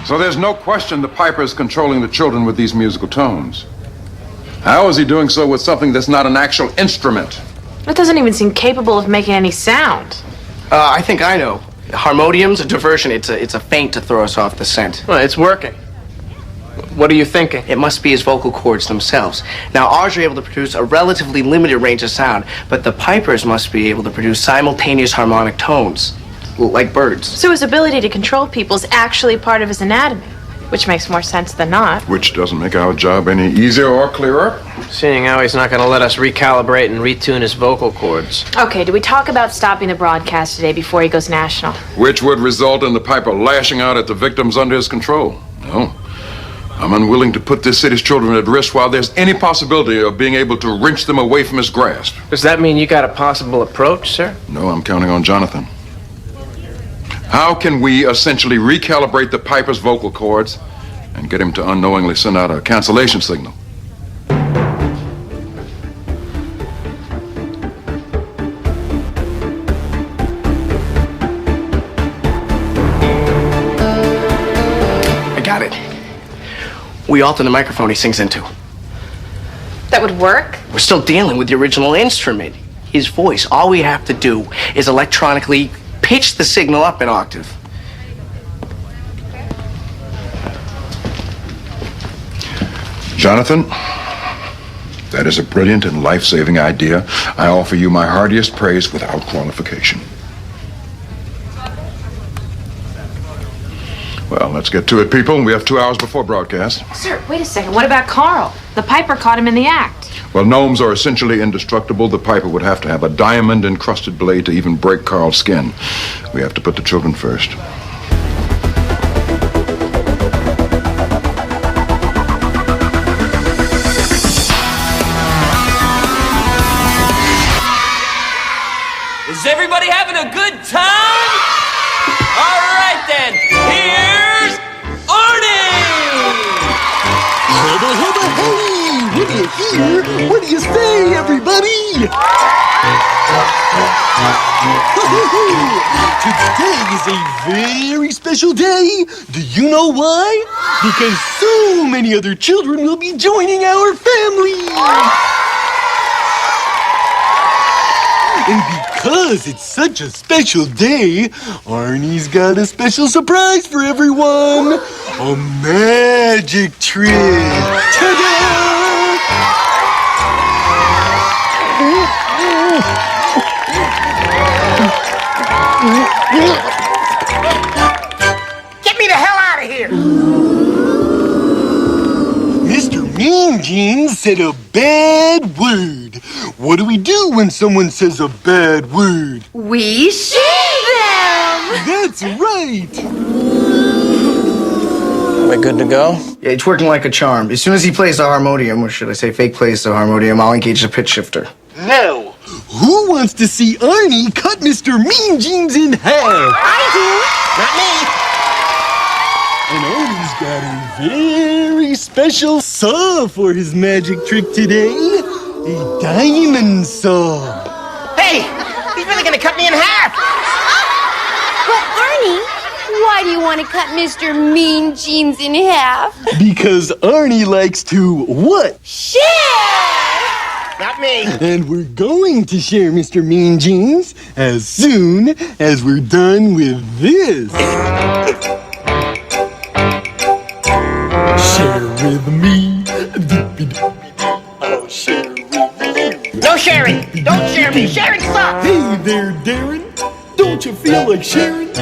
So there's no question the piper is controlling the children with these musical tones. How is he doing so with something that's not an actual instrument? It doesn't even seem capable of making any sound. I think I know. Harmonium's a diversion. It's a feint to throw us off the scent. Well, it's working. What are you thinking? It must be his vocal cords themselves. Now, ours are able to produce a relatively limited range of sound, but the pipers must be able to produce simultaneous harmonic tones, like birds. So his ability to control people is actually part of his anatomy, which makes more sense than not. Which doesn't make our job any easier or clearer. Seeing how he's not going to let us recalibrate and retune his vocal cords. Okay, do we talk about stopping the broadcast today before he goes national? Which would result in the piper lashing out at the victims under his control. No. I'm unwilling to put this city's children at risk while there's any possibility of being able to wrench them away from his grasp. Does that mean you got a possible approach, sir? No, I'm counting on Jonathan. How can we essentially recalibrate the piper's vocal cords and get him to unknowingly send out a cancellation signal? I got it. We alter the microphone he sings into. That would work? We're still dealing with the original instrument. His voice. All we have to do is electronically pitch the signal up an octave. Jonathan, that is a brilliant and life-saving idea. I offer you my heartiest praise without qualification. Well, let's get to it, people. We have 2 hours before broadcast. Sir, wait a second. What about Carl? The piper caught him in the act. Well, gnomes are essentially indestructible. The piper would have to have a diamond-encrusted blade to even break Carl's skin. We have to put the children first. Is everybody having a good time? All right then, here's Arnie! Hubba, hubba, hey! What do you hear? What do you say, everybody? Today is a very special day. Do you know why? Because so many other children will be joining our family. And because it's such a special day, Arnie's got a special surprise for everyone. A magic trick. Ta-da! Get me the hell out of here! Mr. Mean Jeans said a bad word. What do we do when someone says a bad word? We shoot them! That's right! Are we good to go? Yeah, it's working like a charm. As soon as he plays the harmonium, or should I say fake plays the harmonium, I'll engage the pitch shifter. Now, who wants to see Arnie cut Mr. Mean Jeans in half? I And Arnie's got a very special saw for his magic trick today. A diamond saw. not me! Hey! He's really gonna cut me in half! But Arnie, why do you want to cut Mr. Mean Jeans in half? Because Arnie likes to what? Share! Not me! And we're going to share Mr. Mean Jeans as soon as we're done with this. Share with me. Oh, share with me. No sharing! Don't share me! Sharing sucks! Hey there, Darren. Don't you feel like sharing?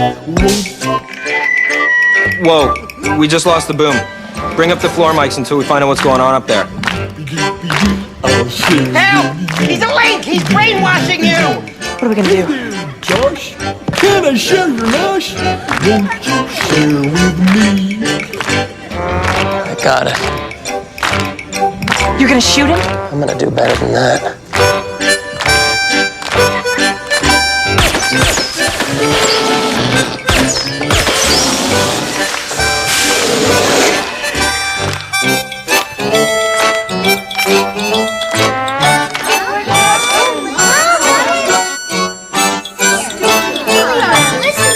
Whoa, we just lost the boom. Bring up the floor mics until we find out what's going on up there. Help! He's a link! He's brainwashing you! What are we gonna do? Josh, can I share your hash? Won't you share with me? I got it. You're gonna shoot him? I'm gonna do better than that.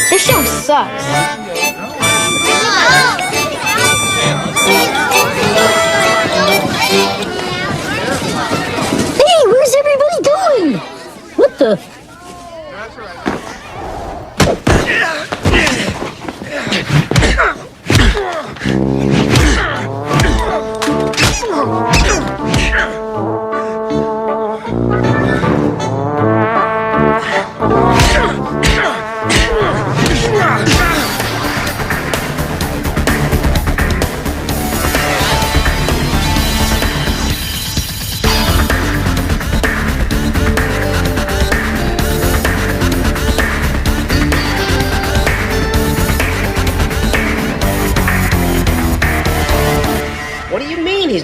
This show sucks.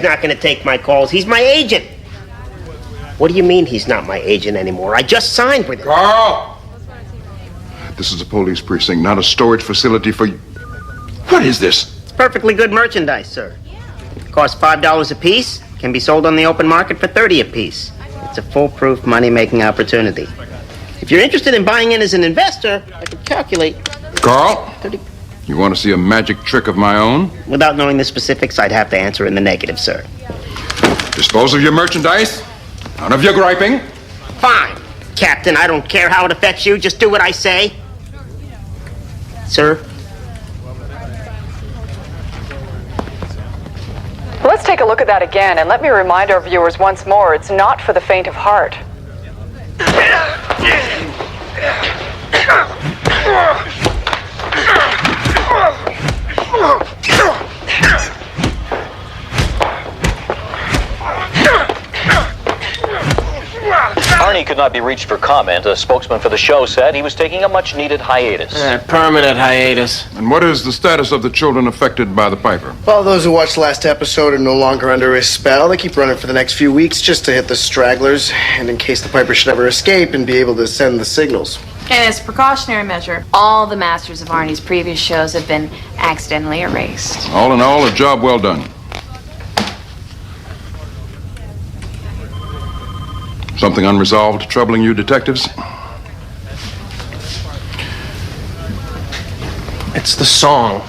not going to take my calls. He's my agent. What do you mean he's not my agent anymore? I just signed with him. Carl! This is a police precinct, not a storage facility for you. What is this? It's perfectly good merchandise, sir. Costs $5 a piece. Can be sold on the open market for $30 a piece. It's a foolproof money-making opportunity. If you're interested in buying in as an investor, I could calculate. Carl? 30. You want to see a magic trick of my own? Without knowing the specifics, I'd have to answer in the negative, sir. Dispose of your merchandise. None of your griping. Fine, Captain. I don't care how it affects you. Just do what I say. Sir? Let's take a look at that again, and let me remind our viewers once more, it's not for the faint of heart. Arnie could not be reached for comment. A spokesman for the show said he was taking a much-needed hiatus. Permanent hiatus. And what is the status of the children affected by the Piper? Well, those who watched last episode are no longer under his spell. They keep running for the next few weeks just to hit the stragglers, and in case the Piper should ever escape and be able to send the signals. And as a precautionary measure, all the masters of Arnie's previous shows have been accidentally erased. All in all, a job well done. Something unresolved troubling you, detectives? It's the song.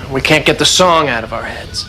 We can't get the song out of our heads.